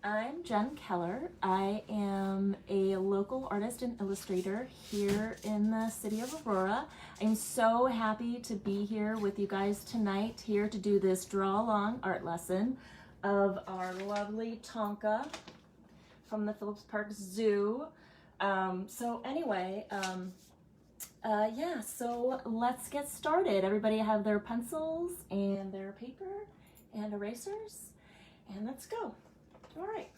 I'm Jen Keller. I am a local artist and illustrator here in the city of Aurora. I'm so happy to be here with you guys tonight, here to do this draw along art lesson of our lovely Tonka from the Phillips Park Zoo. So let's get started. Everybody have their pencils and their paper and erasers, and let's go. All right,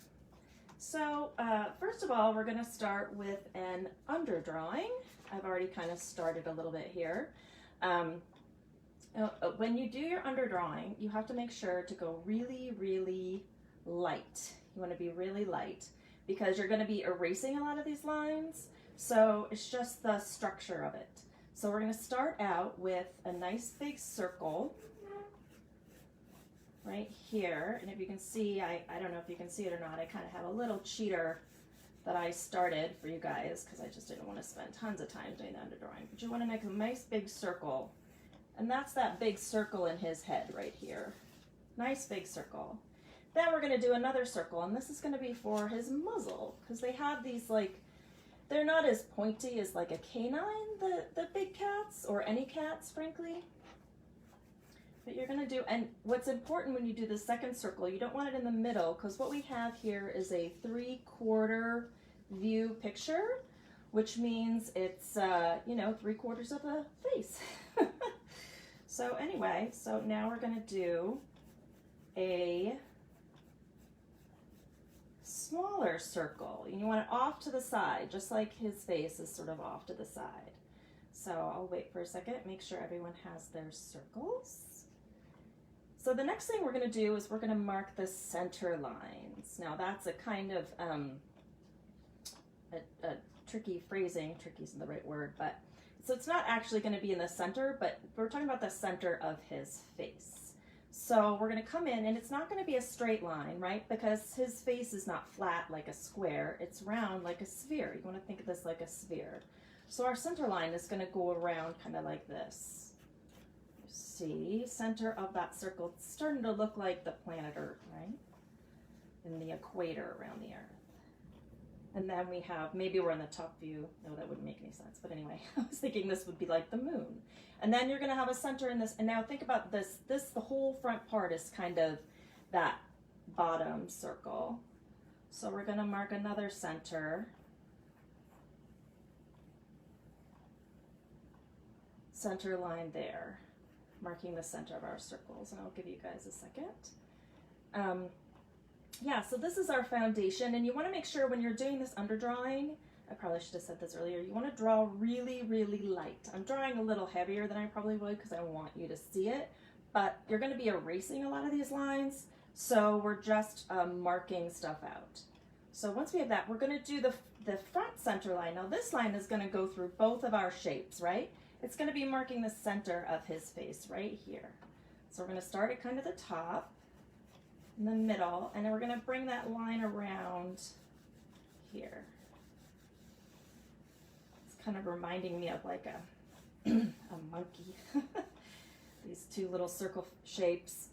so first of all, we're gonna start with an underdrawing. I've already kind of started a little bit here. When you do your underdrawing, you have to make sure to go really, really light. You wanna be really light because you're gonna be erasing a lot of these lines, so it's just the structure of it. So we're gonna start out with a nice big circle right here, and if you can see, I don't know if you can see it or not, I kind of have a little cheater that I started for you guys because I just didn't want to spend tons of time doing the underdrawing. But you want to make a nice big circle, and that's that big circle in his head right here. Nice big circle. Then we're going to do another circle, and this is going to be for his muzzle because they have these, like, they're not as pointy as like a canine, the big cats, or any cats, frankly. But you're gonna do, and what's important when you do the second circle, you don't want it in the middle, because what we have here is a 3/4 view picture, which means it's, 3/4 of a face. So anyway, so now we're gonna do a smaller circle. And you want it off to the side, just like his face is sort of off to the side. So I'll wait for a second, make sure everyone has their circles. So the next thing we're going to do is we're going to mark the center lines. Now that's a kind of a tricky phrasing, tricky isn't the right word, but so it's not actually going to be in the center, but we're talking about the center of his face. So we're going to come in, and it's not going to be a straight line, right? Because his face is not flat like a square, it's round like a sphere. You want to think of this like a sphere. So our center line is going to go around kind of like this. See, center of that circle, it's starting to look like the planet Earth, right? And the equator around the Earth. And then we have, maybe we're in the top view. No, that wouldn't make any sense. But anyway, I was thinking this would be like the moon. And then you're going to have a center in this. And now think about this. The whole front part is kind of that bottom circle. So we're going to mark another center. Center line there. Marking the center of our circles, and I'll give you guys a second. So this is our foundation, and you want to make sure when you're doing this underdrawing, I probably should have said this earlier, you want to draw really, really light. I'm drawing a little heavier than I probably would because I want you to see it, but you're going to be erasing a lot of these lines, so we're just marking stuff out. So once we have that, we're going to do the front center line. Now this line is going to go through both of our shapes, right? It's going to be marking the center of his face right here. So we're going to start at kind of the top, in the middle, and then we're going to bring that line around here. It's kind of reminding me of like a monkey. These two little circle shapes.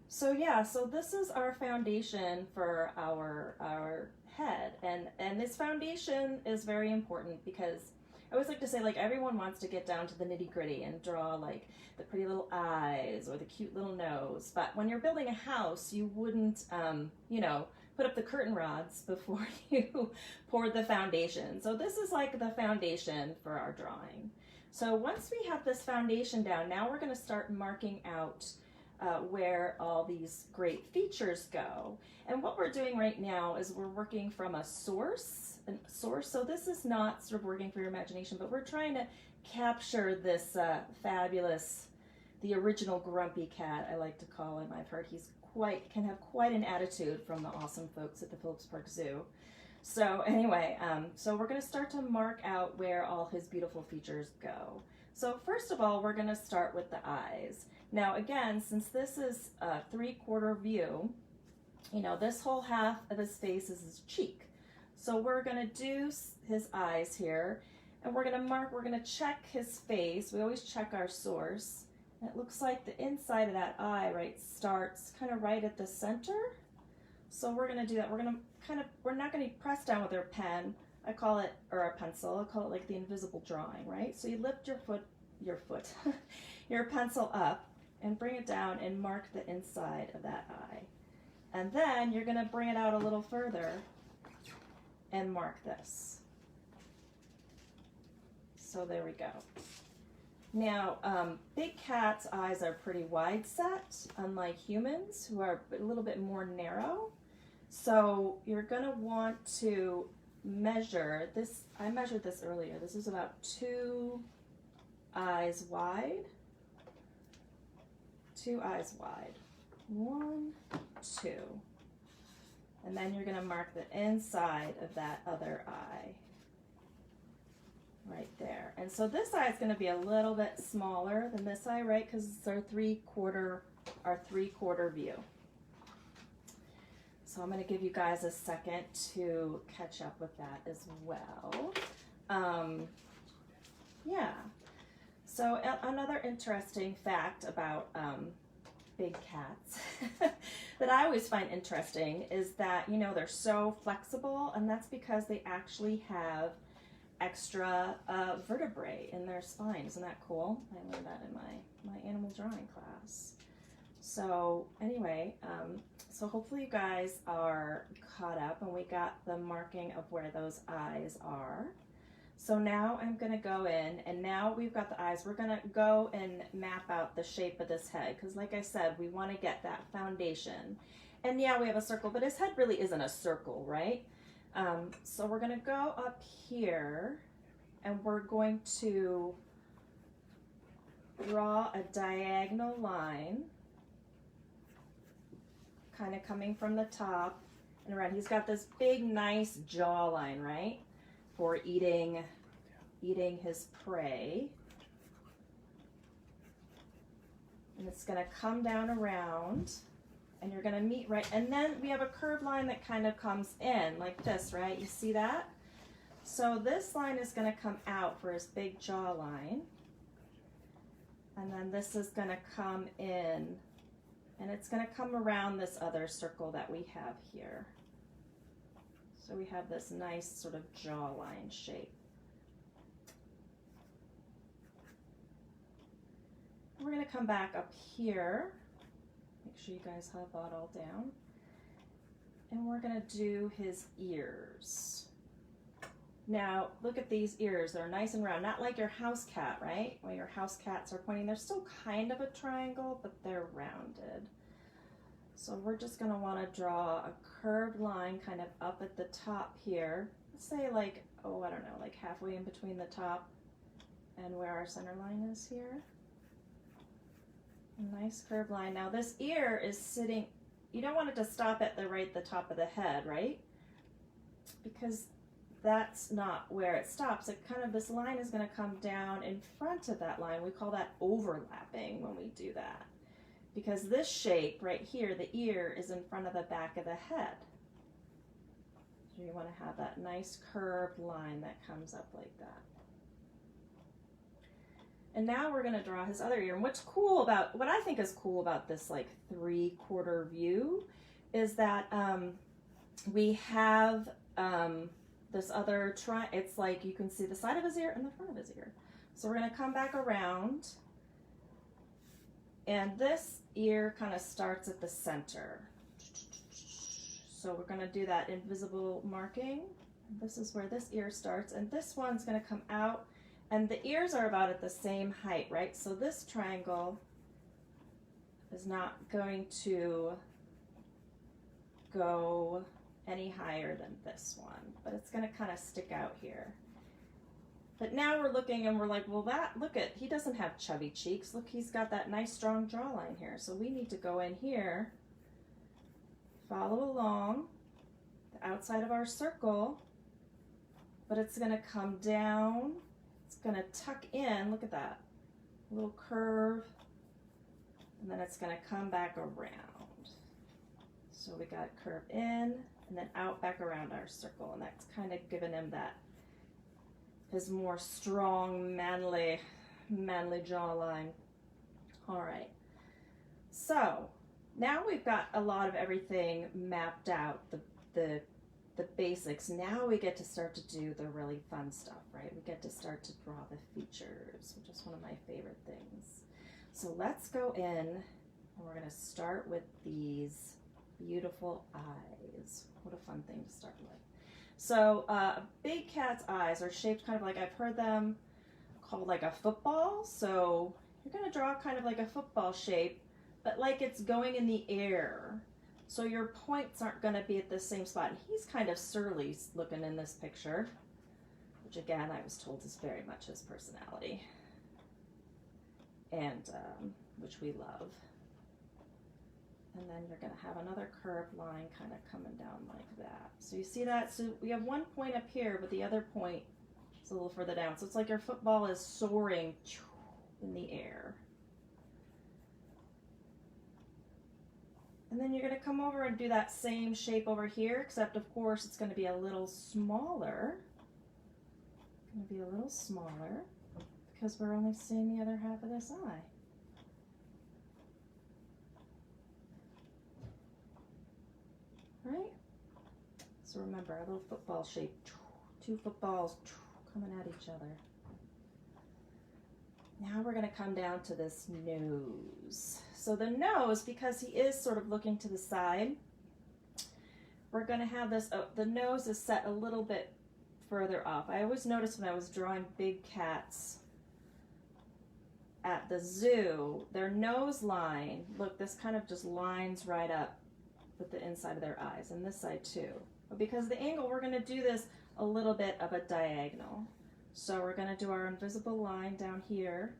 So yeah, so this is our foundation for our head, and this foundation is very important because I always like to say, like, everyone wants to get down to the nitty-gritty and draw like the pretty little eyes or the cute little nose, but when you're building a house, you wouldn't put up the curtain rods before you pour the foundation. So this is like the foundation for our drawing. So once we have this foundation down, now we're going to start marking out where all these great features go. And what we're doing right now is we're working from a source. So this is not sort of working for your imagination, but we're trying to capture this fabulous, the original grumpy cat, I like to call him. I've heard he's can have quite an attitude from the awesome folks at the Phillips Park Zoo. So anyway, so we're going to start to mark out where all his beautiful features go. So first of all, we're going to start with the eyes. Now again, since this is a 3/4 view, this whole half of his face is his cheek. So we're going to do his eyes here, and we're going to check his face. We always check our source. And it looks like the inside of that eye, right, starts kind of right at the center. So we're gonna do that. We're gonna we're not gonna press down with our pen. I call it, or a pencil, I call it like the invisible drawing, right? So you lift your your pencil up and bring it down and mark the inside of that eye. And then you're gonna bring it out a little further and mark this. So there we go. Now, big cats' eyes are pretty wide set, unlike humans who are a little bit more narrow. So you're gonna want to measure this. I measured this earlier. This is about 2 eyes wide. 2 eyes wide. 1, 2. And then you're gonna mark the inside of that other eye. Right there. And so this eye is going to be a little bit smaller than this eye, right? Because it's our three-quarter view. So I'm going to give you guys a second to catch up with that as well. Yeah. So another interesting fact about big cats that I always find interesting is that, you know, they're so flexible, and that's because they actually have extra vertebrae in their spine. Isn't that cool? I learned that in my animal drawing class. So anyway, so hopefully you guys are caught up and we got the marking of where those eyes are. So now I'm going to go in, and now we've got the eyes, we're going to go and map out the shape of this head, because like I said, we want to get that foundation. And yeah, we have a circle, but his head really isn't a circle, right? So we're going to go up here and we're going to draw a diagonal line, kind of coming from the top and around. He's got this big, nice jawline, right, for eating his prey. And it's going to come down around. And you're going to meet right, and then we have a curved line that kind of comes in like this, right? You see that? So this line is going to come out for his big jawline, and then this is going to come in, and it's going to come around this other circle that we have here. So we have this nice sort of jawline shape. We're going to come back up here. Make sure you guys have that all down. And we're going to do his ears. Now, look at these ears. They're nice and round. Not like your house cat, right? When your house cats are pointing, they're still kind of a triangle, but they're rounded. So we're just going to want to draw a curved line kind of up at the top here. Let's say like, oh, I don't know, like halfway in between the top and where our center line is here. A nice curved line. Now this ear is sitting, you don't want it to stop at the top of the head, right? Because that's not where it stops. It kind of, this line is going to come down in front of that line. We call that overlapping when we do that. Because this shape right here, the ear, is in front of the back of the head. So you want to have that nice curved line that comes up like that. And now we're going to draw his other ear. And what's cool about, what I think is cool about this like three-quarter view is that we have this other it's like you can see the side of his ear and the front of his ear. So we're going to come back around, and this ear kind of starts at the center. So we're going to do that invisible marking. This is where this ear starts, and this one's going to come out. And the ears are about at the same height, right? So this triangle is not going to go any higher than this one, but it's going to kind of stick out here. But now we're looking and we're like, well, he doesn't have chubby cheeks. Look, he's got that nice strong jawline here. So we need to go in here, follow along the outside of our circle, but it's going to come down. It's going to tuck in, look at that, little curve, and then it's going to come back around. So we got curve in and then out back around our circle, and that's kind of giving him that, his more strong, manly jawline. All right, so now we've got a lot of everything mapped out, the basics. Now we get to start to do the really fun stuff, right? We get to start to draw the features, which is one of my favorite things. So let's go in and we're going to start with these beautiful eyes. What a fun thing to start with. So big cat's eyes are shaped kind of like, I've heard them called like a football. So you're going to draw kind of like a football shape, but like it's going in the air. So your points aren't going to be at the same spot. And he's kind of surly looking in this picture, which again, I was told is very much his personality, and which we love. And then you're going to have another curved line kind of coming down like that. So you see that? So we have one point up here, but the other point is a little further down. So it's like your football is soaring in the air. And then you're going to come over and do that same shape over here, except of course it's going to be a little smaller. It's going to be a little smaller because we're only seeing the other half of this eye. Right? So remember, our little football shape, two footballs coming at each other. Now we're going to come down to this nose. So the nose, because he is sort of looking to the side, we're going to have this, the nose is set a little bit further up. I always noticed when I was drawing big cats at the zoo, their nose line, look, this kind of just lines right up with the inside of their eyes, and this side too. But because of the angle, we're going to do this a little bit of a diagonal. So we're going to do our invisible line down here,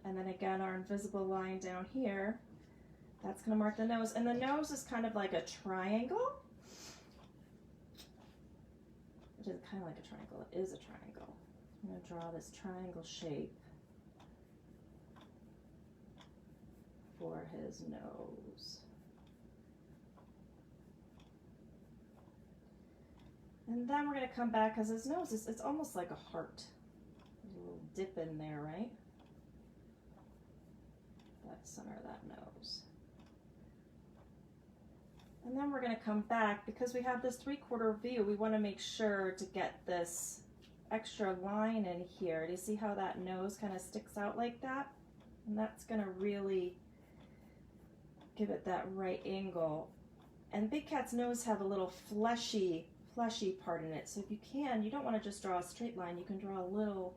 and then again our invisible line down here. That's going to mark the nose, and the nose is kind of like a triangle. It is kind of like a triangle. It is a triangle. I'm going to draw this triangle shape for his nose. And then we're going to come back, because his nose is, it's almost like a heart. There's a little dip in there, right? That center of that nose. And then we're going to come back, because we have this 3/4 view, we want to make sure to get this extra line in here. Do you see how that nose kind of sticks out like that? And that's going to really give it that right angle. And big cat's nose have a little fleshy part in it. So if you can, you don't want to just draw a straight line. You can draw a little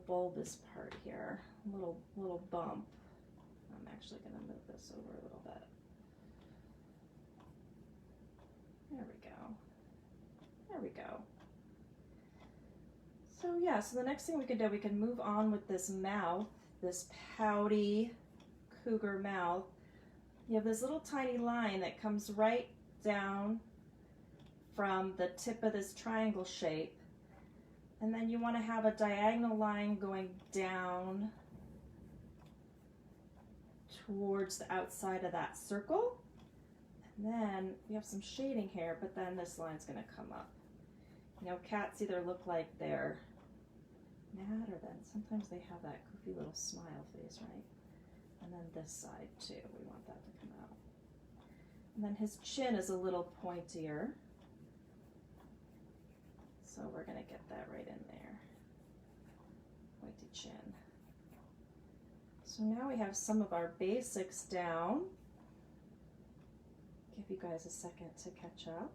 bulbous part here, a little bump. I'm actually going to move this over a little bit. There we go. There we go. So yeah, so the next thing we can do, we can move on with this mouth, this pouty cougar mouth. You have this little tiny line that comes right down from the tip of this triangle shape, and then you want to have a diagonal line going down towards the outside of that circle, and then we have some shading here, but then this line's going to come up. You know, cats either look like they're mad, or then sometimes they have that goofy little smile face, right? And then this side too, we want that to come out. And then his chin is a little pointier. So we're going to get that right in there. Pointy chin. So now we have some of our basics down. Give you guys a second to catch up.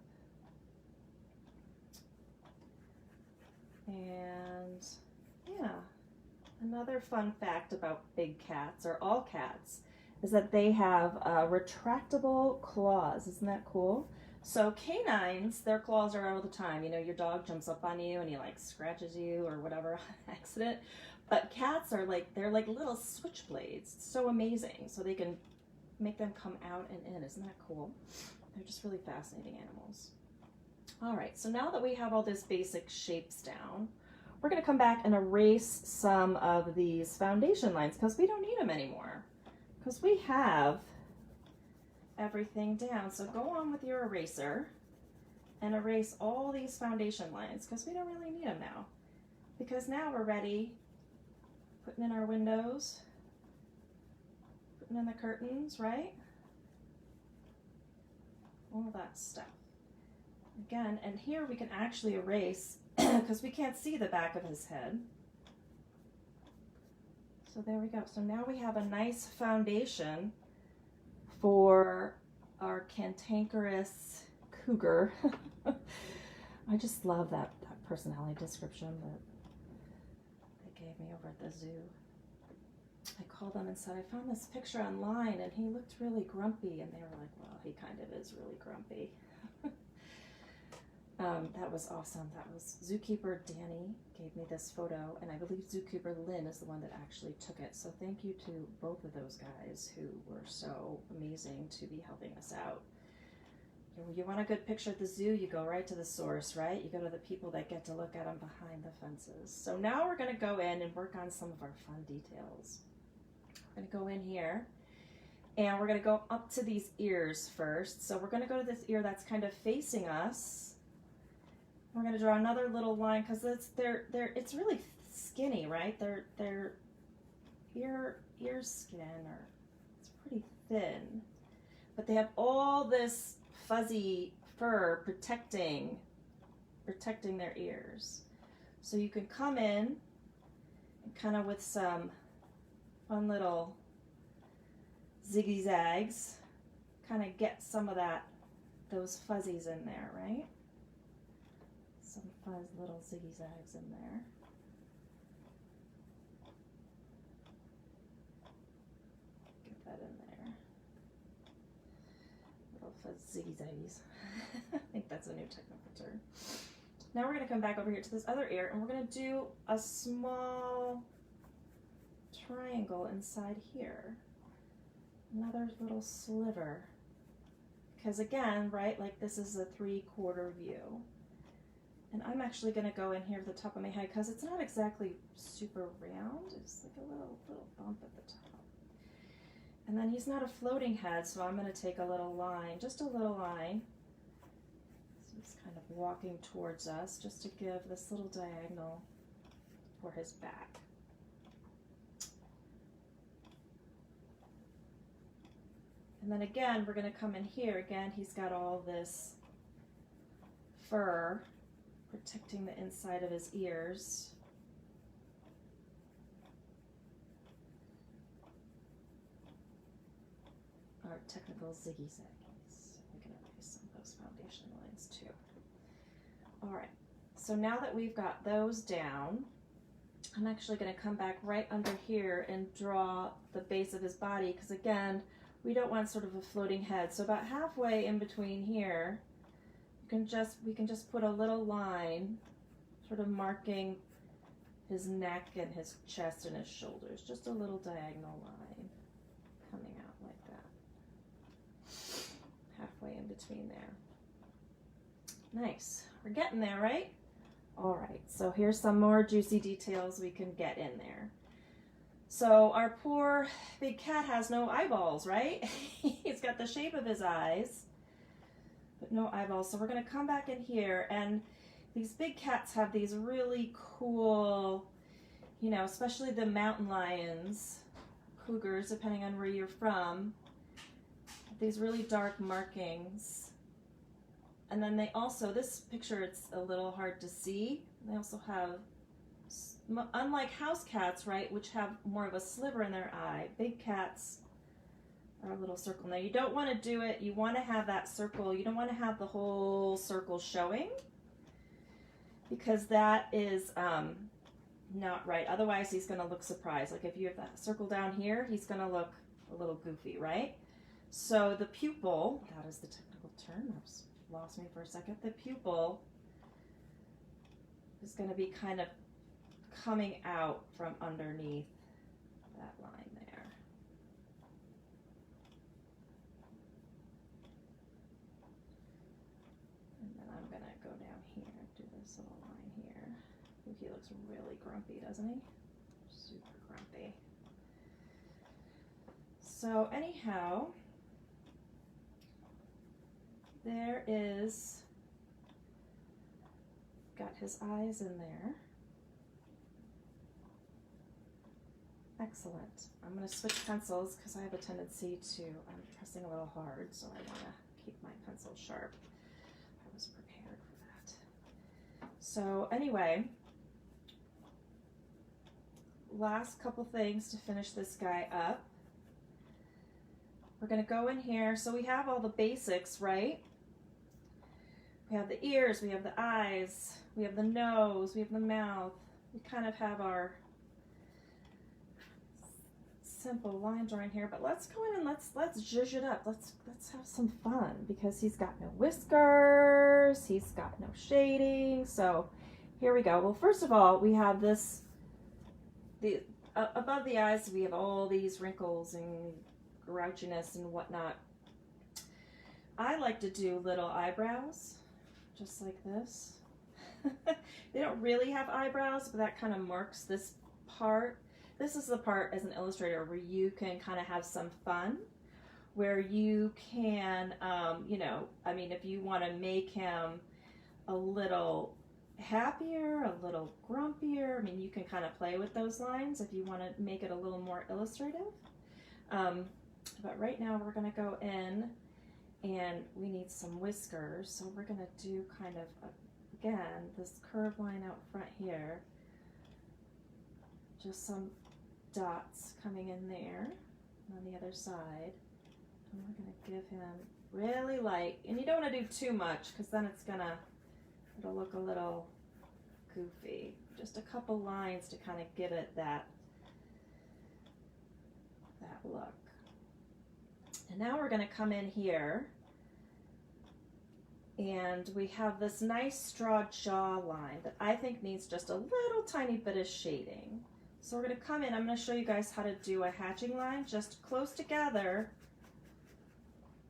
And yeah, another fun fact about big cats, or all cats, is that they have retractable claws. Isn't that cool? So canines, their claws are out all the time. You know, your dog jumps up on you and he like scratches you or whatever on accident. But cats are like, they're like little switchblades. It's so amazing. So they can make them come out and in. Isn't that cool? They're just really fascinating animals. All right, so now that we have all these basic shapes down, we're going to come back and erase some of these foundation lines because we don't need them anymore. Because we have everything down. So go on with your eraser and erase all these foundation lines because we don't really need them now. Because now we're ready, putting in our windows, putting in the curtains, right? All that stuff. Again, and here we can actually erase because we can't see the back of his head. So there we go. So now we have a nice foundation for our cantankerous cougar. I just love that personality description that they gave me over at the zoo. I called them and said, I found this picture online and he looked really grumpy. And they were like, well, he kind of is really grumpy. That was awesome. That was Zookeeper Danny gave me this photo, and I believe Zookeeper Lynn is the one that actually took it. So thank you to both of those guys who were so amazing to be helping us out. You want a good picture at the zoo, you go right to the source, right? You go to the people that get to look at them behind the fences. So now we're going to go in and work on some of our fun details. We're going to go in here, and we're going to go up to these ears first. So we're going to go to this ear that's kind of facing us. We're going to draw another little line because it's really skinny, right? Their ear skin it's pretty thin, but they have all this fuzzy fur protecting their ears. So you can come in and kind of with some fun little ziggy zags, kind of get some of those fuzzies in there, right? Some fuzz little ziggy zags in there. Get that in there. Little fuzz ziggy zaggies. I think that's a new technical term. Now we're going to come back over here to this other ear, and we're going to do a small triangle inside here. Another little sliver. Because again, right, like this is a 3/4 view. And I'm actually going to go in here at the top of my head because it's not exactly super round. It's like a little bump at the top. And then he's not a floating head, so I'm going to take a little line, just a little line. So he's kind of walking towards us just to give this little diagonal for his back. And then again, we're going to come in here. Again, he's got all this fur protecting the inside of his ears. Our technical ziggy zaggies. We can erase some of those foundation lines too. All right, so now that we've got those down, I'm actually going to come back right under here and draw the base of his body, because again, we don't want sort of a floating head. So about halfway in between here, we can just put a little line sort of marking his neck and his chest and his shoulders, just a little diagonal line coming out like that, halfway in between there. Nice, we're getting there, right? All right, so here's some more juicy details we can get in there. So our poor big cat has no eyeballs, right? He's got the shape of his eyes, but no eyeballs. So we're going to come back in here, and these big cats have these really cool, you know, especially the mountain lions, cougars, depending on where you're from, these really dark markings. And then they also, this picture, it's a little hard to see. They also have, unlike house cats, right, which have more of a sliver in their eye, big cats are a little circle. Now you don't want to do it, you want to have that circle, you don't want to have the whole circle showing, because that is not right. Otherwise he's going to look surprised. Like if you have that circle down here, he's going to look a little goofy, right? So the pupil, that is the technical term, that's lost me for a second. The pupil is going to be kind of coming out from underneath that line there. And then I'm going to go down here and do this little line here. I think he looks really grumpy, doesn't he? Super grumpy. So anyhow, there is, got his eyes in there. Excellent. I'm going to switch pencils because I have a tendency to, I'm pressing a little hard, so I want to keep my pencil sharp. I was prepared for that. So anyway, last couple things to finish this guy up. We're going to go in here. So we have all the basics, right? We have the ears, we have the eyes, we have the nose, we have the mouth. We kind of have our simple line drawing here, but let's go in and let's zhuzh it up. Let's have some fun because he's got no whiskers, he's got no shading. So here we go. Well, first of all, we have this, above the eyes, we have all these wrinkles and grouchiness and whatnot. I like to do little eyebrows, just like this. They don't really have eyebrows, but that kind of marks this part. This is the part as an illustrator where you can kind of have some fun, where you can, you know, I mean, if you want to make him a little happier, a little grumpier, I mean, you can kind of play with those lines if you want to make it a little more illustrative. But right now we're going to go in and we need some whiskers. So we're going to do kind of, again, this curved line out front here. Just some dots coming in there and on the other side. And we're going to give him really light, and you don't want to do too much because then it'll look a little goofy. Just a couple lines to kind of give it that look. And now we're going to come in here and we have this nice straw jaw line that I think needs just a little tiny bit of shading. So we're going to come in, I'm going to show you guys how to do a hatching line just close together,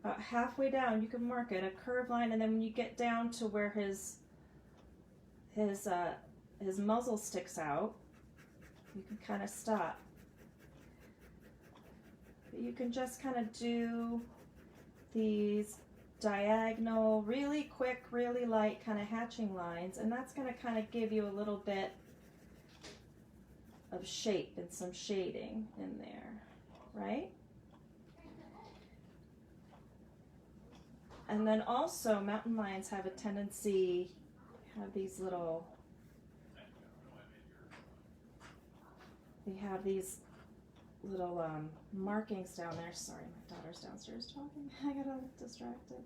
about halfway down. You can mark it, a curved line, and then when you get down to where his muzzle sticks out, you can kind of stop. But you can just kind of do these diagonal, really quick, really light kind of hatching lines, and that's going to kind of give you a little bit of shape and some shading in there, right? And then also mountain lions have a tendency, have these little, they have these little markings down there. Sorry, my daughter's downstairs talking. I got all distracted.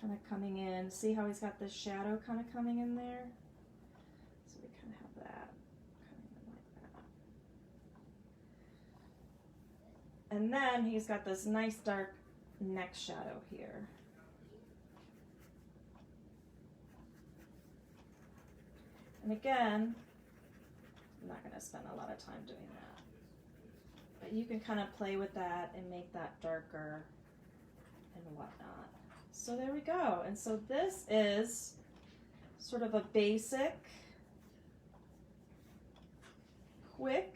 Kind of coming in. See how he's got this shadow kind of coming in there? So we kind of have that coming in like that. And then he's got this nice dark neck shadow here. And again, I'm not going to spend a lot of time doing that. But you can kind of play with that and make that darker and whatnot. So there we go. And so this is sort of a basic, quick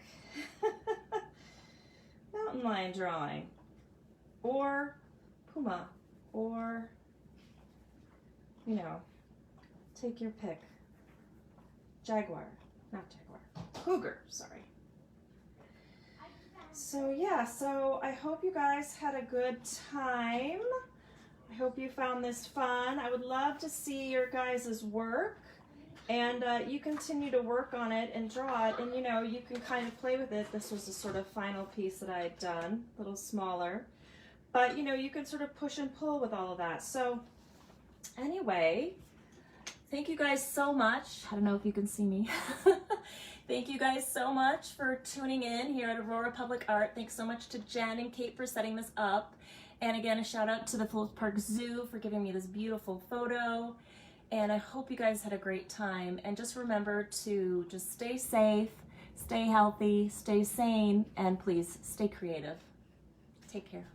mountain lion drawing, or puma, or, you know, take your pick. Jaguar, not jaguar, cougar, sorry. So yeah, so I hope you guys had a good time. I hope you found this fun. I would love to see your guys' work, and you continue to work on it and draw it, and you know, you can kind of play with it. This was a sort of final piece that I had done, a little smaller, but you know, you can sort of push and pull with all of that. So anyway, thank you guys so much. I don't know if you can see me. Thank you guys so much for tuning in here at Aurora Public Art. Thanks so much to Jen and Kate for setting this up. And again, a shout out to the Phillips Park Zoo for giving me this beautiful photo. And I hope you guys had a great time. And just remember to just stay safe, stay healthy, stay sane, and please stay creative. Take care.